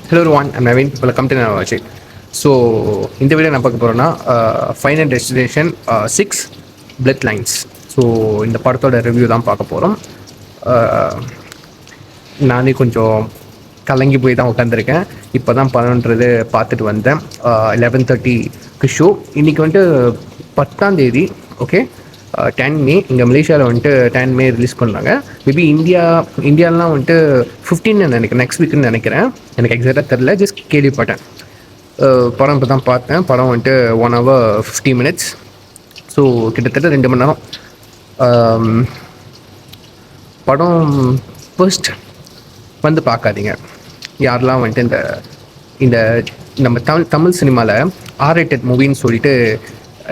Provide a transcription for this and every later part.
Hello everyone, I'm Naveen. Welcome to Navaji. So இந்த video நான் பார்க்க போகிறோன்னா final destination 6 blood lines. So இந்த படத்தோட ரிவ்யூ தான் பார்க்க போகிறோம். நானே கொஞ்சம் கலங்கி போய் தான் உட்காந்துருக்கேன். இப்போ தான் படம்ன்றது பார்த்துட்டு வந்தேன். 11:30க்கு ஷோ. இன்றைக்கி வந்துட்டு 10ஆம் தேதி. ஓகே, 10 மே. இங்கே மலேசியாவில் வந்துட்டு 10 மே ரிலீஸ் பண்ணாங்க. மேபி இந்தியாவிலாம் வந்துட்டு 15 நினைக்கிறேன், நெக்ஸ்ட் வீக்குன்னு நினைக்கிறேன். எனக்கு எக்ஸாக்டாக தெரில, ஜஸ்ட் கேள்விப்பட்டேன். படம் இப்போ தான் பார்த்தேன். படம் வந்துட்டு 1 hour 50 minutes. ஸோ கிட்டத்தட்ட 2 மணி நேரம். படம் ஃபர்ஸ்ட் வந்து பார்க்காதீங்க. யாரெல்லாம் வந்துட்டு இந்த நம்ம தமிழ் சினிமாவில் R-rated மூவின்னு சொல்லிட்டு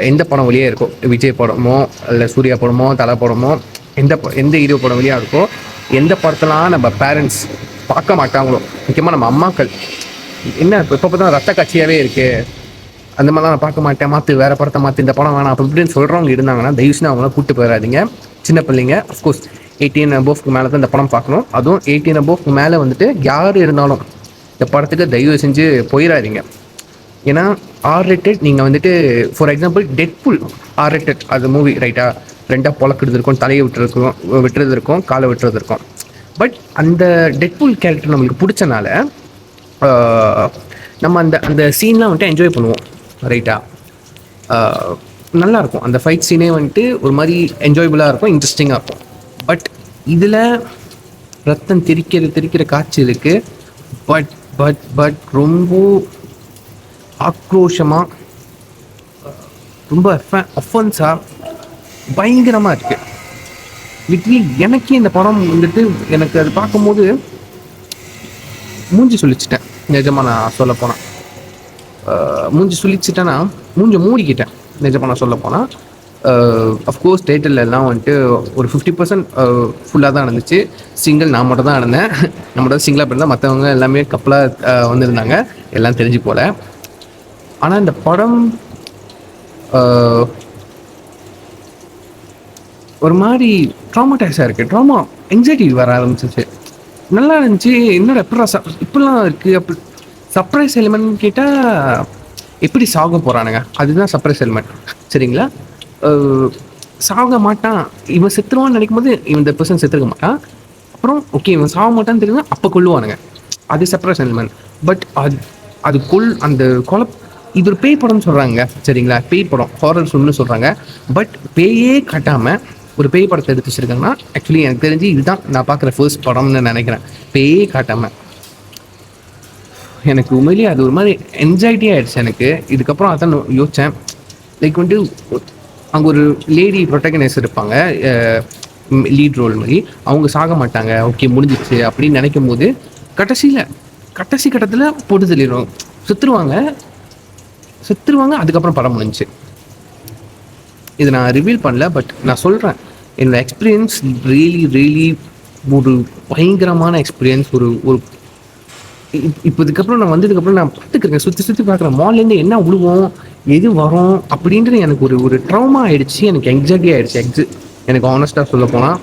எந்த படம் வழியாக இருக்கோ, விஜய் படமோ இல்லை சூர்யா படமோ தலை படமோ, எந்த ஹீரோ படம் வழியாக இருக்கோ, எந்த படத்தெல்லாம் நம்ம பேரண்ட்ஸ் பார்க்க மாட்டாங்களோ, முக்கியமாக நம்ம அம்மாக்கள், என்ன இப்போ பார்த்தா ரத்த காட்சியாகவே இருக்குது, அந்த மாதிரிலாம் நான் பார்க்க மாட்டேன், மாற்று வேறு படத்தை மாற்று, இந்த படம் வேணாம் அப்படி இப்படின்னு சொல்கிறவங்க இருந்தாங்கன்னா தயவுசெய்து அவங்களாம் கூப்பிட்டு போயிடாதீங்க. சின்ன பிள்ளைங்க, அஃப்கோர்ஸ் 18 above மேலே தான் இந்த படம் பார்க்கணும். அதுவும் 18 above மேலே வந்துட்டு யார் இருந்தாலும் இந்த படத்துக்கு தயவு செஞ்சு போயிடாதீங்க. ஏன்னா R-rated நீங்கள் வந்துட்டு ஃபார் எக்ஸாம்பிள் டெட்புல் R-rated அது மூவி ரைட்டாக, ரெண்டாக பொழக்கிறது இருக்கும், தலையை விட்டுறது இருக்கும், காலை விட்டுறது இருக்கும். பட் அந்த டெட்புல் கேரக்டர் நம்மளுக்கு பிடிச்சனால நம்ம அந்த சீன்லாம் வந்துட்டு என்ஜாய் பண்ணுவோம் ரைட்டாக. நல்லாயிருக்கும் அந்த ஃபைட் சீனே வந்துட்டு ஒரு மாதிரி என்ஜாயபுளாக இருக்கும், இன்ட்ரெஸ்டிங்காக இருக்கும். பட் இதில் ரத்தம் தெரிக்கிற காட்சி இருக்குது. பட் ரொம்ப ஆக்ரோஷமாக, ரொம்ப அஃபென்ஸாக பயங்கரமாக இருக்குது. லிட்ரலி எனக்கே இந்த படம் வந்துட்டு எனக்கு அது பார்க்கும்போது மூஞ்சி சொல்லிச்சிட்டேன். நிஜமாக நான் சொல்ல போனேன், மூஞ்சி சொல்லிச்சிட்டேன்னா மூஞ்சி மூடிக்கிட்டேன். நிஜமாக நான் சொல்ல போனால் அஃப்கோர்ஸ் தேட்டரில் எல்லாம் வந்துட்டு ஒரு 50% ஃபுல்லாக தான் இருந்துச்சு. சிங்கிள் நான் மட்டும் தான் இருந்தேன். நான் மட்டும் தான் சிங்கிளாக இருந்தால், மற்றவங்க எல்லாமே கப்பலாக வந்திருந்தாங்க, எல்லாம் தெரிஞ்சு போல. ஆனால் இந்த படம் ஒரு மாதிரி ட்ராமாடைஸாக இருக்குது. என்சைட்டி வர ஆரம்பிச்சிச்சு. நல்லா இருந்துச்சு. என்னோட இப்படிலாம் இருக்குது. அப்படி சர்ப்ரைஸ் எலிமெண்ட் கேட்டால் எப்படி சாக போகிறானுங்க, அதுதான் சர்ப்ரைஸ் எலிமெண்ட். சரிங்களா? சாக மாட்டான், இவன் செத்துருவான்னு நினைக்கும் போது இவன் இந்த பர்சன் செத்துருக்க மாட்டான். அப்புறம் ஓகே இவன் சாக மாட்டான்னு தெரியுங்க, அப்போ கொல்லுவானுங்க, அது சர்ப்ரைஸ் எலிமெண்ட். பட் அது அந்த இது ஒரு பேய் படம்னு சொல்கிறாங்க. சரிங்களா? பேய் படம், ஹாரர் ஃபிலிம்னு சொல்கிறாங்க. பட் பேயே காட்டாமல் ஒரு பேய் படத்தை எடுத்து வச்சுருக்காங்கன்னா ஆக்சுவலி எனக்கு தெரிஞ்சு இதுதான் நான் பார்க்குற ஃபர்ஸ்ட் படம்னு நினைக்கிறேன். பேயே காட்டாமல் எனக்கு உண்மையிலேயே அது ஒரு மாதிரி என்சைட்டி ஆகிடுச்சு எனக்கு. இதுக்கப்புறம் அதான் யோசித்தேன், லைக் வந்துட்டு அங்கே ஒரு லேடி ப்ரொட்டகனைஸ் இருப்பாங்க, லீட் ரோல் மாதிரி, அவங்க சாக மாட்டாங்க, ஓகே முடிஞ்சிச்சு அப்படின்னு நினைக்கும் போது கடைசி கட்டத்தில் போட்டு தள்ளிடுவாங்க, செத்துருவாங்க. அதுக்கப்புறம் படம் முடிஞ்சிச்சு. இது நான் ரிவீல் பண்ணல, பட் நான் சொல்கிறேன், என்னோடய எக்ஸ்பீரியன்ஸ் ரியலி ஒரு பயங்கரமான எக்ஸ்பீரியன்ஸ். ஒரு இப்போ இதுக்கப்புறம் நான் வந்ததுக்கப்புறம் நான் பார்த்துக்கிறேன், சுற்றி பார்க்குறேன், மால்லேருந்து என்ன விழுவோம், எது வரும் அப்படின்றது எனக்கு ஒரு ட்ராமா ஆகிடுச்சு. எனக்கு எக்ஸாக்டி ஆகிடுச்சு. எனக்கு ஆனஸ்ட்டாக சொல்ல போனால்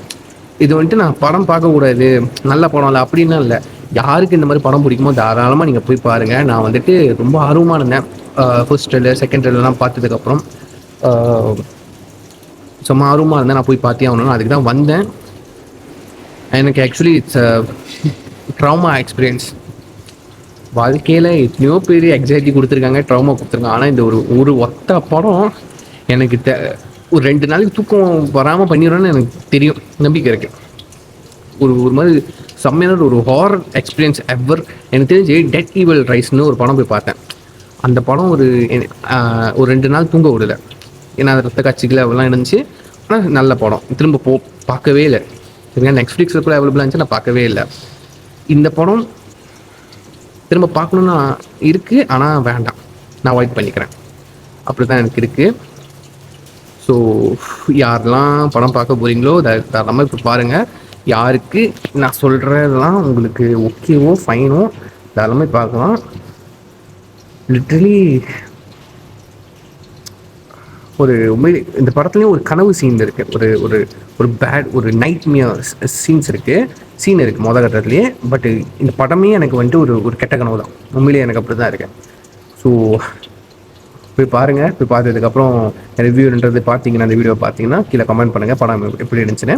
இது வந்துட்டு நான் படம் பார்க்கக்கூடாது, நல்ல படம் இல்லை அப்படின்னா இல்லை. யாருக்கு இந்த மாதிரி படம் பிடிக்குமோ தாராளமாக நீங்கள் போய் பாருங்கள். நான் வந்துட்டு ரொம்ப ஆர்வமாக இருந்தேன். ஃபர்ஸ்ட் ட்ரெய்லர், செகண்ட் ட்ரெய்லர்லாம் பார்த்ததுக்கப்புறம் சும்மா ஆர்வமாக இருந்தேன். நான் போய் பார்த்தே ஆகணும்னு அதுக்கு தான் வந்தேன். எனக்கு ஆக்சுவலி இட்ஸ் ட்ராமா எக்ஸ்பீரியன்ஸ். வாழ்க்கையில் எத்தனையோ பேர் எக்ஸைட்டி கொடுத்துருக்காங்க, ட்ராமா கொடுத்துருக்காங்க. ஆனால் இந்த ஒரு ஒத்த படம் எனக்கு ஒரு 2 நாளைக்கு தூக்கம் வராமல் பண்ணிடுறோன்னு எனக்கு தெரியும், நம்பிக்கை இருக்குது. ஒரு மாதிரி செம்மையான ஒரு ஹாரர் எக்ஸ்பீரியன்ஸ் எவர். எனக்கு தெரிஞ்சு டெட் ஈவில் ரைஸ்னு ஒரு படம் போய் பார்த்தேன். அந்த படம் ஒரு 2 நாள் தூங்க விடலை. ஏன்னா அது ரத்த காட்சிகள் அவெல்லாம் இருந்துச்சு. ஆனால் நல்ல படம். திரும்ப பார்க்கவே இல்லை. சரிங்களா? நெட்ஃப்ளிக்ஸில் கூட அவைலபிளாக இருந்துச்சு, நான் பார்க்கவே இல்லை. இந்த படம் திரும்ப பார்க்கணுன்னா இருக்குது, ஆனால் வேண்டாம், நான் அவாய்ட் பண்ணிக்கிறேன். அப்படி தான் எனக்கு இருக்குது. ஸோ யாரெல்லாம் படம் பார்க்க போகிறீங்களோ தாராளமாக இப்போ பாருங்கள். யாருக்கு நான் சொல்கிறதெல்லாம் உங்களுக்கு ஓகேவோ ஃபைனோ தாராளமாக பார்க்கலாம். லிட்ரலி ஒரு உண்மையிலே இந்த படத்துலேயும் ஒரு கனவு சீன் இருக்குது. ஒரு ஒரு ஒரு பேட் ஒரு நைட் சீன்ஸ் இருக்குது, சீன் இருக்குது மொதல் கட்டத்துலேயே. பட் இந்த படமே எனக்கு வந்துட்டு ஒரு ஒரு கெட்ட கனவு தான். உண்மையிலேயே எனக்கு அப்படி தான் இருக்கேன். ஸோ போய் பாருங்கள். போய் பார்த்ததுக்கப்புறம் ரிவ்யூன்றது பார்த்தீங்கன்னா, அந்த வீடியோ பார்த்தீங்கன்னா கீழே கமெண்ட் பண்ணுங்கள் படம் எப்படி இருந்துச்சுன்னு.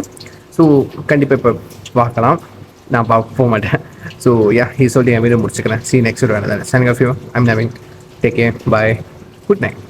ஸோ கண்டிப்பாக இப்போ பார்க்கலாம். நான் போக மாட்டேன். ஸோ சொல்லி என் வீடியோ முடிச்சுக்கிறேன். See you next video. Signing off you. I'm Navin. Take care. Bye. Good night.